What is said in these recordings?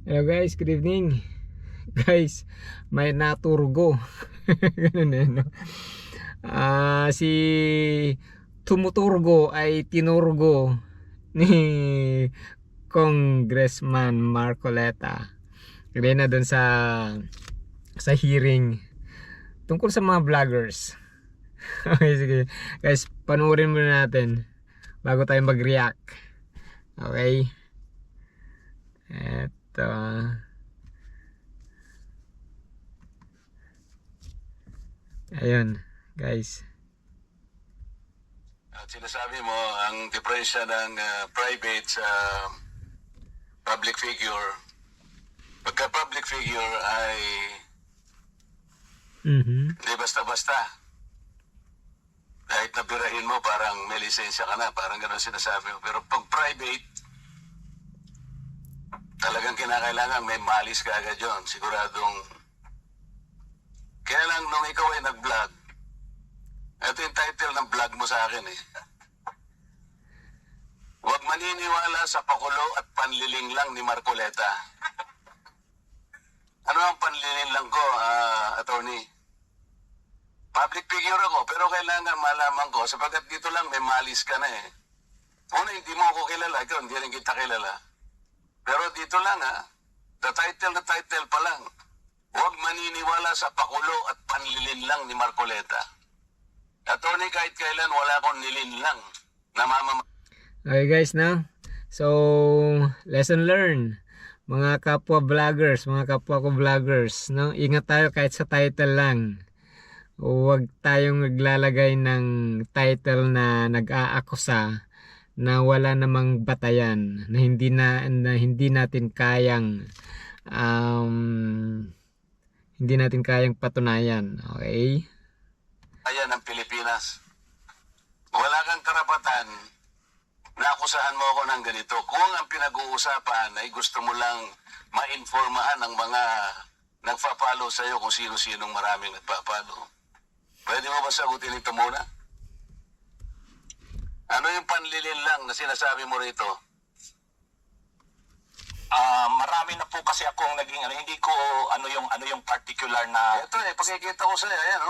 Hello guys, good evening. Guys, may naturgo. Ganun eh, no? Si tumuturgo ay tinurgo ni Congressman Marcoleta. Kaya na dun sa hearing tungkol sa mga vloggers. Okay, sige. Guys, panoorin muna natin bago tayo mag-react. Okay? Eto. Ayun, guys. At sinasabi mo, ang diferensya ng private sa public figure, pagka public figure ay hindi basta-basta. Kahit nabirahin mo, parang may lisensya ka na, parang gano'n sinasabi mo. Pero pag private, talagang kinakailangan may malis ka agad yun. Siguradong, kaya lang nung ikaw ay nag-vlog, ito yung title ng vlog mo sa akin eh. Huwag maniniwala sa pakulo at panliling lang ni Marcoleta. Ano ang panliling lang ko, attorney? Public figure ako, pero kailangan malaman ko, sapagkat dito lang may malis ka na eh. Una, hindi mo ako kilala, ikaw hindi rin kita kilala. Pero dito lang the title pa lang. Huwag maniniwala sa pakulo at panlilin lang ni Marcoleta. Attorney, kahit kailan wala akong nilinlang na Okay guys, no? So, lesson learned. Mga kapwa vloggers, mga kapwa ko vloggers, no? Ingat tayo kahit sa title lang. Huwag tayong naglalagay ng title na nag-aakusa na wala namang batayan, na hindi natin kayang hindi natin kayang patunayan. Okay? Ayan ang Pilipinas. Wala kang karapatan na akusahan mo ako ng ganito. Kung ang pinag-uusapan ay gusto mo lang ma-informahan ng mga nagpa-follow sa'yo kung sino-sinong maraming nagpa-follow. Pwede mo ba sagutin ito muna? Ano yung panlilin lang na sinasabi mo rito? Marami na po kasi akong naging hindi ko ano yung particular na Ito pakikita ko sa'yo, ayan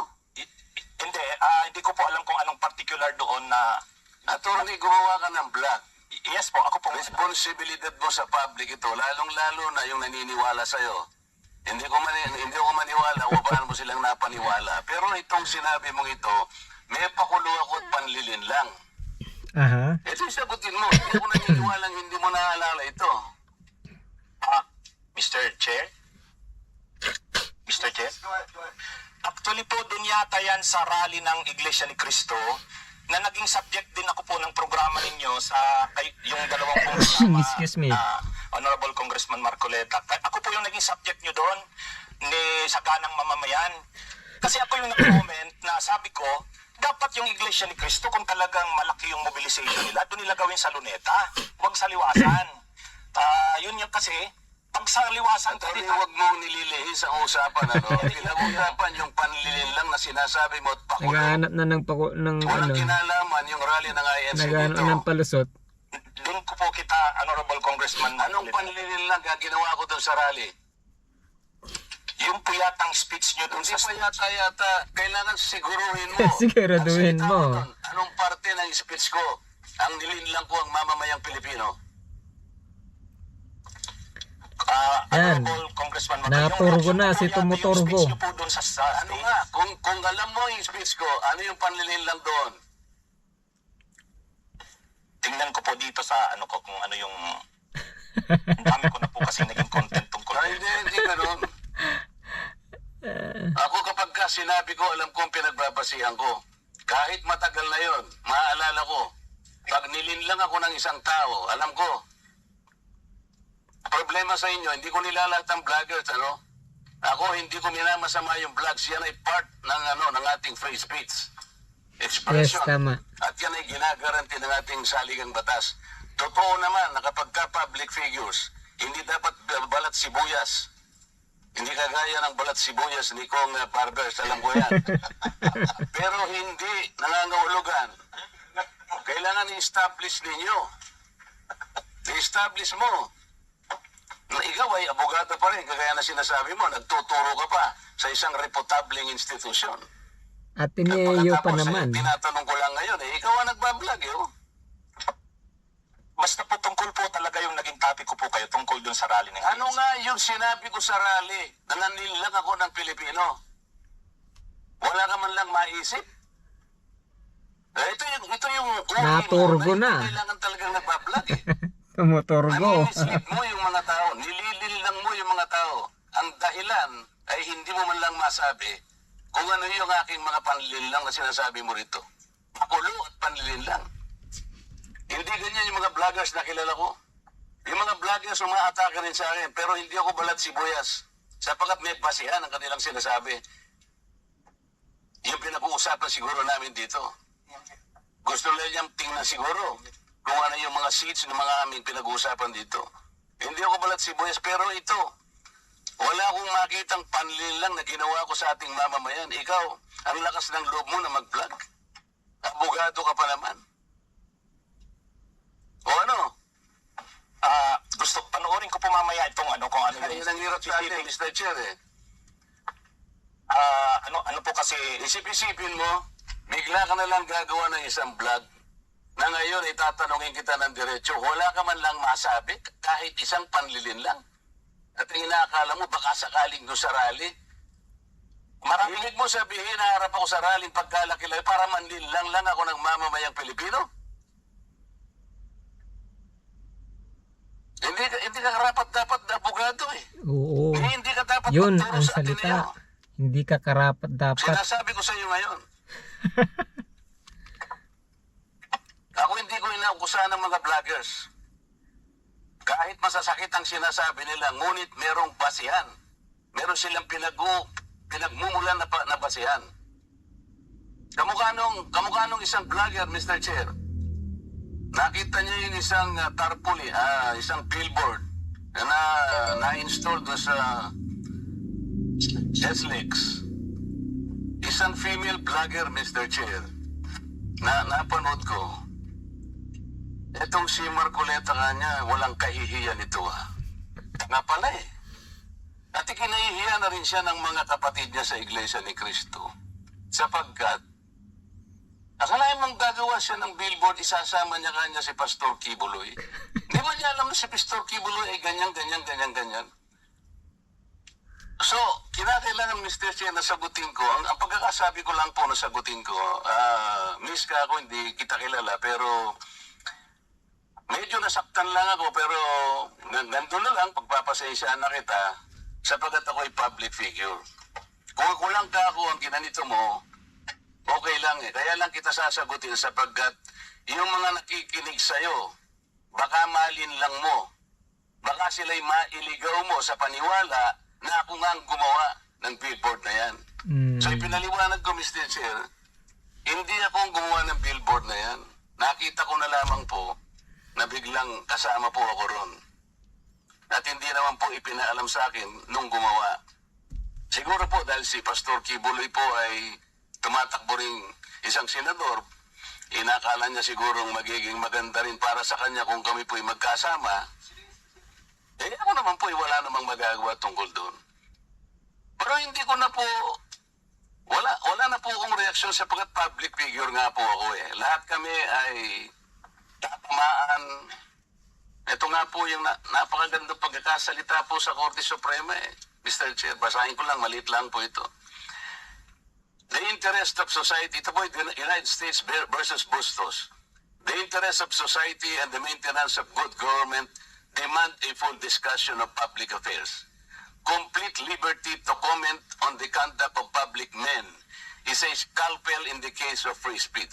hindi ko po alam kung anong particular doon na Attorney, gumawa ka ng vlog. yes po, ako po Responsibilidad mo sa public ito, lalong-lalo na yung naniniwala sa'yo. Hindi ko maniwala, paano mo silang napaniwala. Pero itong sinabi mong ito, may pakulo ako at panlilin lang. Aha. Ito yung sagutin mo. Hindi ako naniniwalang hindi mo naalala ito. Mr. Chair. Actually po, doon yata yan sa rally ng Iglesia ni Cristo na naging subject din ako po ng programa ninyo sa yung dalawang programa Excuse me. Honorable Congressman Marcoleta. Ako po yung naging subject nyo doon ni Saganang Mamamayan. Kasi ako yung nag-comment na sabi ko, dapat yung Iglesia ni Cristo kung talagang malaki yung mobilization nila, doon nila gawin sa Luneta, huwag sa Liwasan. Yun yung kasi, pag sa Liwasan, Attorney, huwag mong nililihi sa usapan. Pinag-usapan yung panlilin lang na sinasabi mo at pakulo. Naghahanap na ng Walang kinalaman yung rally ng INC naghahanap dito. ng palusot. doon ko po kita, Honorable Congressman Anong Marcoleta. panlilin lang ang ginawa ko doon sa rally? Yung po yatang speech nyo doon Hindi sa pa yata, kailangan siguruhin mo. Siguraduhin Ang salita mo. doon, anong parte ng speech ko? Ang nilinlang ko ang mamamayang Pilipino. Yan. Honorable Congressman Marcoleta. Naturgo na si Yung Tumuturgo. speech nyo po doon sa Ano nga, kung alam mo yung speech ko, ano yung panlilin lang doon? tingnan ko po dito sa ano ko kung ano yung ang dami ko na po kasi naging content tungkol Hindi ganun. Ako kapag ka sinabi ko, alam kong pinagbabasihan ko. Kahit matagal na yon, maaalala ko. Pag nilinlang ako ng isang tao, alam ko. Problema sa inyo, hindi ko nilalat ang vloggers, Ako, hindi ko minamasama yung vlogs. Yan ay part ng ating free speech. Expression. Yes, tama. At yan ay ginagaranti ng ating saligang batas. Totoo naman na kapag ka public figures, hindi dapat balat sibuyas. Hindi kagaya ng balat sibuyas ni Kong Barbers, alam ko yan. Pero hindi nangangahulugan. Kailangan i-establish ninyo. I-establish mo. Na ikaw ikaw ay abogado pa rin, kagaya na sinasabi mo, nagtuturo ka pa sa isang reputableng institusyon. Ateneo pa naman. Tinatanong ko lang ngayon, ikaw ang nagbablog, Basta po tungkol po talaga yung naging topic ko po kayo tungkol dun sa rally ng Ano nga yung sinabi ko sa rally? Nananil lang ako ng Pilipino. Wala ka man lang maisip? Ito yung Naturgo na. Kailangan talagang nagbablog Tumuturgo. Nanimislead mo yung mga tao. Nililil lang mo yung mga tao. Ang dahilan ay hindi mo man lang masabi kung ano yung aking mga panlilinlang na sinasabi mo rito. Makulo at panlilinlang. Hindi ganyan yung mga vloggers na kilala ko. Yung mga vloggers umaatake rin sa akin, pero hindi ako balat sibuyas. Sapagkat may basihan ang kanilang sinasabi. Yung pinag-uusapan siguro namin dito. Gusto lang niyang tingnan siguro kung ano yung mga seats ng mga aming pinag-uusapan dito. Hindi ako balat sibuyas, pero ito, wala akong makitang panlilang na ginawa ko sa ating mamamayan. Ikaw, ang lakas ng loob mo na mag-vlog. Abogado ka pa naman. O ano? Gusto panoorin ko po mamaya itong kung ano Ayun ang hirap sa atin, Mr. Chair ano po kasi Isip-isipin mo, bigla ka na lang gagawa ng isang vlog na ngayon itatanungin kita ng diretso. Wala ka man lang masabi, kahit isang panlilin lang. At ang inaakala mo, baka sakaling doon sa rally. Ibig mo sabihin, naharap ako sa rally pagkalakilay para manlilang lang ako ng mamamayang Pilipino? Hindi ka karapat-dapat na abogado Oo. Hindi ka dapat Yun magturo ang sa salita. Ateneo. Hindi ka karapat dapat. Sinasabi ko sa iyo ngayon. Ako hindi ko inaukusahan ng mga vloggers. Kahit masasakit ang sinasabi nila, ngunit merong basihan. Meron silang pinagmumulan na basihan. Kamukha nung isang vlogger, Mr. Chair. Nakita niya yung isang tarpaulin, isang billboard na na-install doon sa SLEX. Isang female vlogger, Mr. Chair, na napanood ko. Etong si Marcoleta kanya, walang kahihiyan ito Nga pala At ikinahihiya na rin siya ng mga kapatid niya sa Iglesia ni Cristo. Sapagkat, akalain mong gagawa siya ng billboard, isasama niya kanya si Pastor Kibuloy. Di ba niya alam na si Pastor Kibuloy ay ganyan. So, kinakailangan, Mr. Chair, na sagutin ko. Ang pagkakasabi ko lang po na sagutin ko, miss ka ako, hindi kita kilala, pero medyo nasaktan lang ako, pero nandun na lang, pagpapasensyahan na kita, sapagkat ako ay public figure. Kung kulang ka ako ang ginanito mo, okay lang Kaya lang kita sasagutin sapagkat yung mga nakikinig sa'yo, baka malinlang mo. Baka sila'y mailigaw mo sa paniwala na ako nga ang gumawa ng billboard na yan. So ipinaliwanag ko, Mr. Chair, hindi ako ang gumawa ng billboard na yan. Nakita ko na lamang po na biglang kasama po ako ron. At hindi naman po ipinaalam sa akin nung gumawa. Siguro po dahil si Pastor Kibuloy po ay tumatakbo ring isang senador, inakala niya sigurong magiging maganda rin para sa kanya kung kami po'y magkasama. Ako naman po'y wala namang magagawa tungkol doon. Pero hindi ko na po, wala na po akong reaksyon sapagkat public figure nga po ako Lahat kami ay tatamaan. Ito nga po yung napakagandang pagkakasalita po sa Korte Suprema Mr. Chair, basahin ko lang, maliit lang po ito. The interest of society, ito po United States versus Bustos. The interest of society and the maintenance of good government demand a full discussion of public affairs. Complete liberty to comment on the conduct of public men is a scalpel in the case of free speech.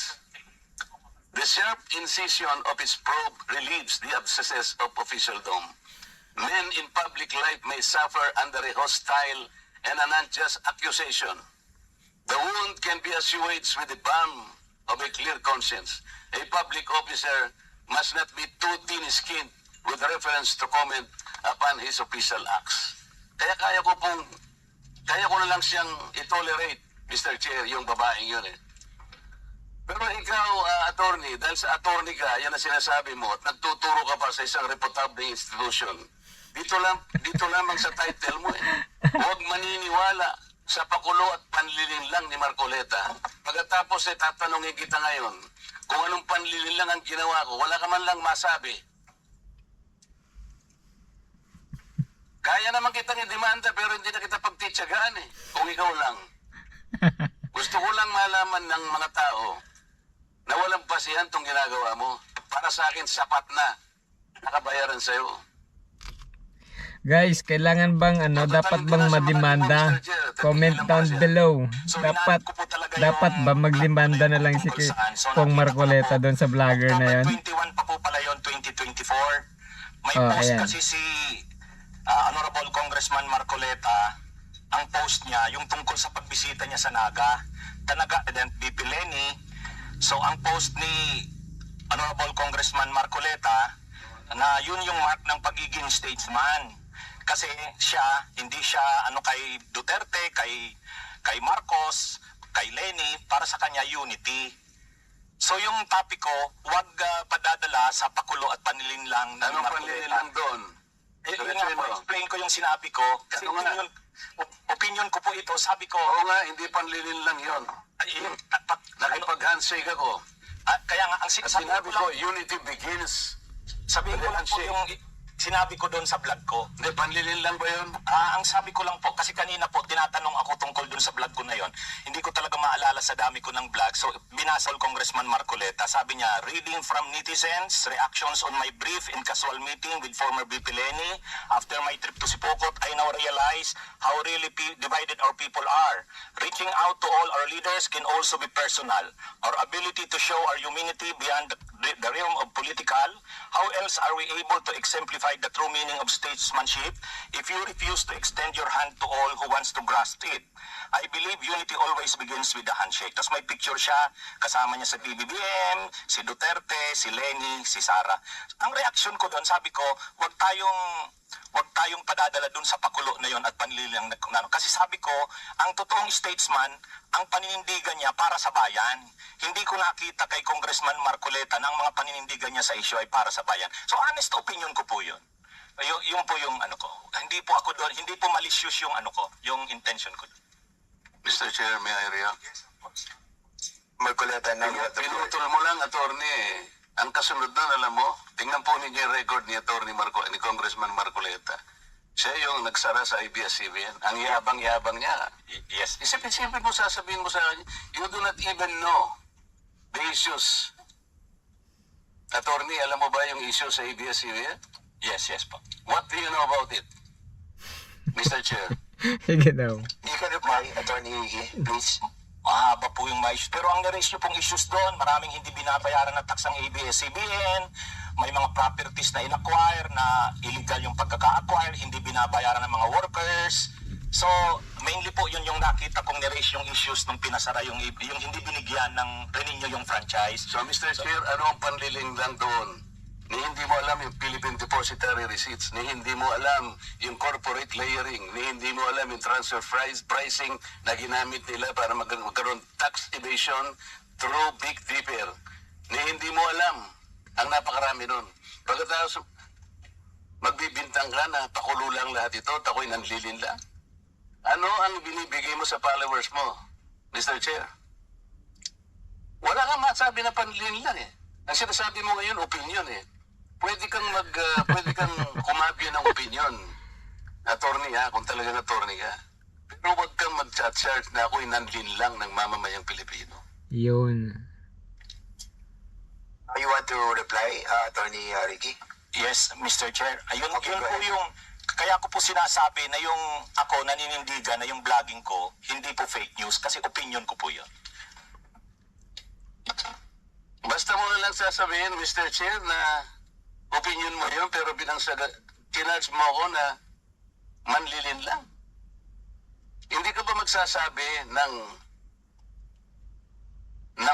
The sharp incision of its probe relieves the abscesses of officialdom. Men in public life may suffer under a hostile and an unjust accusation. The wound can be assuaged with the balm of a clear conscience. A public officer must not be too thin-skinned with reference to comment upon his official acts. Kaya ko na lang siyang i-tolerate, Mr. Chair, yung babaeng yun Pero ikaw, attorney, dahil sa attorney ka, yan ang sinasabi mo, at nagtuturo ka pa sa isang reputable institution, dito lamang sa title mo eh. Huwag maniniwala sa pakulo at panlilinlang ni Marcoleta. Pagkatapos tatanungin kita ngayon, kung anong panlilinlang ang ginawa ko, wala ka man lang masabi. Kaya naman kitang i-demanda pero hindi na kita pagtitsagaan eh, kung ikaw lang. Gusto ko lang malaman ng mga tao na walang basihan tong ginagawa mo. Para sa akin, sapat na. Nakabayaran sa'yo. Guys, kailangan bang dapat bang mademanda? Comment down below. Dapat ba magdemanda na lang si Kong Marcoleta doon sa vlogger na 'yon? 21 pa po pala yon, 2024. May Oh, post ayan. kasi si Honorable Congressman Marcoleta, ang post niya yung tungkol sa pagbisita niya sa Naga, Tanaga President BP Leni. So ang post ni Honorable Congressman Marcoleta na yun yung mark ng pagiging statesman. Kasi hindi siya kay Duterte, kay Marcos, kay Leni, para sa kanya unity. So yung topic ko, huwag padadala sa pakulo at panlilinlang ng Anong Marcoleta. panlilinlang doon? Yun nga po, explain ko yung sinabi ko. Kasi Ano nga? opinion ko po ito, sabi ko, Oo nga, hindi panlilinlang yon. Nakipag-handshake ako. kaya nga, ang Sinabi ko, unity begins. sabihin ko lang po yung sinabi ko doon sa vlog ko. Hindi, panlilinlang ba yun? Ang sabi ko lang po, kasi kanina po tinatanong ako tungkol dun sa vlog ko na yon. Hindi ko talaga maalala sa dami ko ng vlog. So binasa ko Congressman Marcoleta. Sabi niya, reading from netizens, reactions on my brief and casual meeting with former VP Leni. After my trip to Sipokot, I now realize how really divided our people are. Reaching out to all our leaders can also be personal. Our ability to show our humanity beyond the realm of political. How else are we able to exemplify the true meaning of statesmanship if you refuse to extend your hand to all who wants to grasp it? I believe unity always begins with the handshake. Tapos may picture siya, kasama niya sa BBBM, si Duterte, si Leni, si Sara. Ang reaction ko doon, sabi ko, wag tayong padadala doon sa pakulo na yon at panlilang na kasi sabi ko, ang totoong statesman, ang paninindigan niya para sa bayan. Hindi ko nakita kay Congressman Marcoleta na ang mga paninindigan niya sa issue ay para sa bayan. So honest opinion ko po yun. Yung po yung ko. Hindi po ako doon, hindi po malicious yung yung intention ko. Mr. Chair, may I react? Marcoleta ng Pinutol mo lang, attorney. Ang kasunod doon, alam mo, tingnan po ninyo yung record ni ni Congressman Marcoleta. Siya yung nagsara sa ABS-CBN. Ang yabang-yabang niya. Yes. Isipin mo, sasabihin mo sa kanya, you do not even know the issues. Attorney, alam mo ba yung issue sa ABS-CBN? Yes po. What do you know about it? Mr. Chair. Sige daw. You can reply, Attorney Higi, please. Mahaba po yung mais. Pero ang na-raise nyo pong issues doon, maraming hindi binabayaran na tax ang ABS-CBN, may mga properties na in-acquire na illegal yung pagkaka-acquire, hindi binabayaran ng mga workers. So, mainly po yun yung nakita kong na-raise yung issues nung pinasara yung hindi binigyan ng renew yung franchise. So, Mr. Chair, ano ang panliling lang doon? Ni hindi mo alam yung Philippine Depository Receipts, ni hindi mo alam yung corporate layering, ni hindi mo alam yung transfer pricing na ginamit nila para magkaroon tax evasion through Big Dipper. Ni hindi mo alam ang napakarami nun. Pagkatapos, magbibintang ka na pakulo lang lahat ito, tako'y nanlilinla. Ano ang binibigay mo sa followers mo, Mr. Chair? Wala kang masabi na panlilinla eh. Ang sinasabi mo ngayon, opinion eh. Pwede kang kumabyo ng opinion. Attorney ha, kung talagang attorney ka. Pero huwag kang mag-chat-chat na ako'y nanlinlang ng mamamayang Pilipino. Yun. You want to reply, Attorney Ricky? Yes, Mr. Chair. Ayun, Okay, yun go po ahead. yung, kaya ko po sinasabi na yung ako naninindigan na yung vlogging ko, hindi po fake news kasi opinion ko po yun. Basta mo na lang sasabihin, Mr. Chair, na opinion mo yun, pero kinarge mo ako na manlilin lang. Hindi ka ba magsasabi ng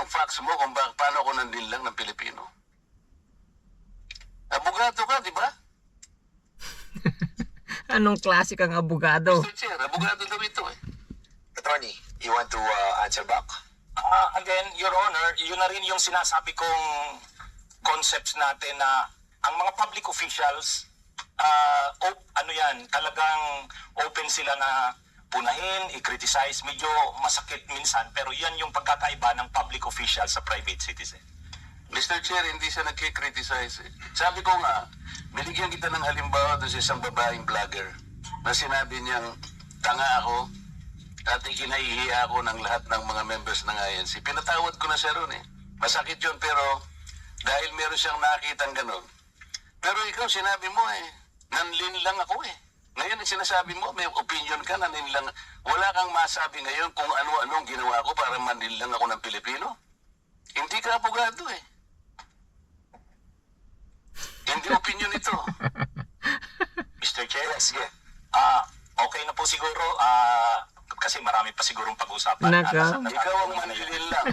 facts mo kung paano ako nanlilin lang ng Pilipino? Abogado ka, di ba? Anong klase kang abogado? Mr. Chair, abogado daw ito eh. Attorney, you want to answer back? Again, Your Honor, yun na rin yung sinasabi kong concepts natin na ang mga public officials, ano yan, talagang open sila na punahin, i-criticize, medyo masakit minsan, pero yan yung pagkakaiba ng public official sa private citizen. Mr. Chair, hindi siya nagkikriticize eh. Sabi ko nga, binigyan kita ng halimbawa doon sa isang babaeng vlogger na sinabi niyang tanga ako at ikinahihiya ako ng lahat ng mga members ng INC. Pinatawad ko na siya ron eh. Masakit yun pero dahil meron siyang nakitang ganun. Pero ikaw sinabi mo eh, nanlin lang ako eh. Ngayon sinasabi mo, may opinion ka, nanlin lang. Wala kang masabi ngayon kung ano-anong ginawa ko para manlin lang ako ng Pilipino. Hindi ka abogado eh. Hindi opinion ito. Mr. Chair, Yes, yeah. okay na po siguro, kasi marami pa sigurong pag-usapan. Naka. Ikaw ang manlin lang.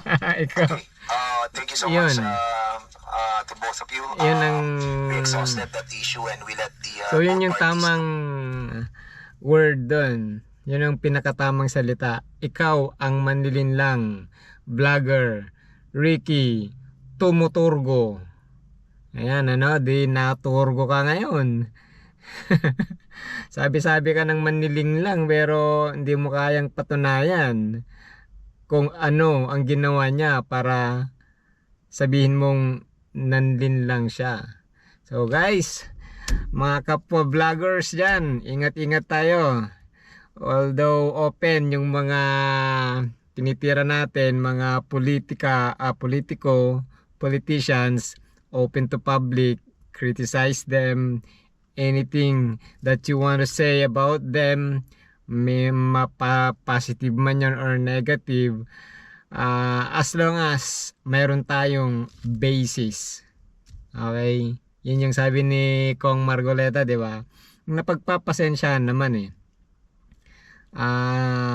Ikaw. Okay. Thank you so Yun. much to both of you. Yun ang... We exhausted that issue and we let the So yun both yung parties tamang word doon. Yun ang pinakatamang salita. Ikaw ang manlilinlang vlogger Ricky Tumuturgo. Ayan, ano, di naturgo ka ngayon. Sabi-sabi ka ng maniling lang pero hindi mo kayang patunayan kung ano ang ginawa niya para sabihin mong nanlin lang siya. So guys, mga kapwa vloggers dyan, ingat-ingat tayo. Although open yung mga tinitira natin, mga politicians, open to public, criticize them, anything that you want to say about them, may mapa-positive man yan or negative, as long as mayroon tayong basis. Okay? Yun yung sabi ni Kong Margoleta, di ba? Napagpapasensyahan naman eh.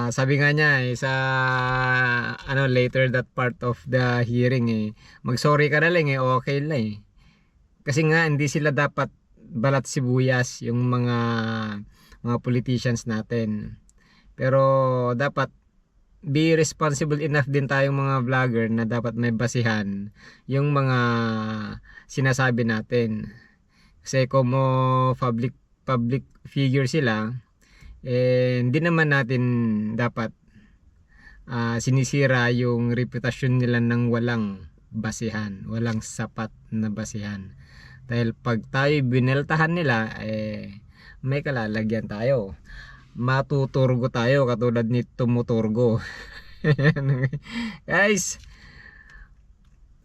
Sabi nga niya sa later that part of the hearing eh, mag-sorry ka na lang eh, okay lang eh. Kasi nga hindi sila dapat balat sibuyas yung mga politicians natin. Pero dapat be responsible enough din tayong mga vlogger na dapat may basihan yung mga sinasabi natin. Kasi kung public figure sila, hindi naman natin dapat sinisira yung reputasyon nila ng walang basihan, walang sapat na basihan. Dahil pag tayo bineltahan nila, may kalalagyan tayo. Matuturgo tayo katulad ni Tumuturgo. Guys,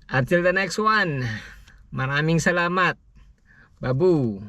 until the next one, maraming salamat. Babu.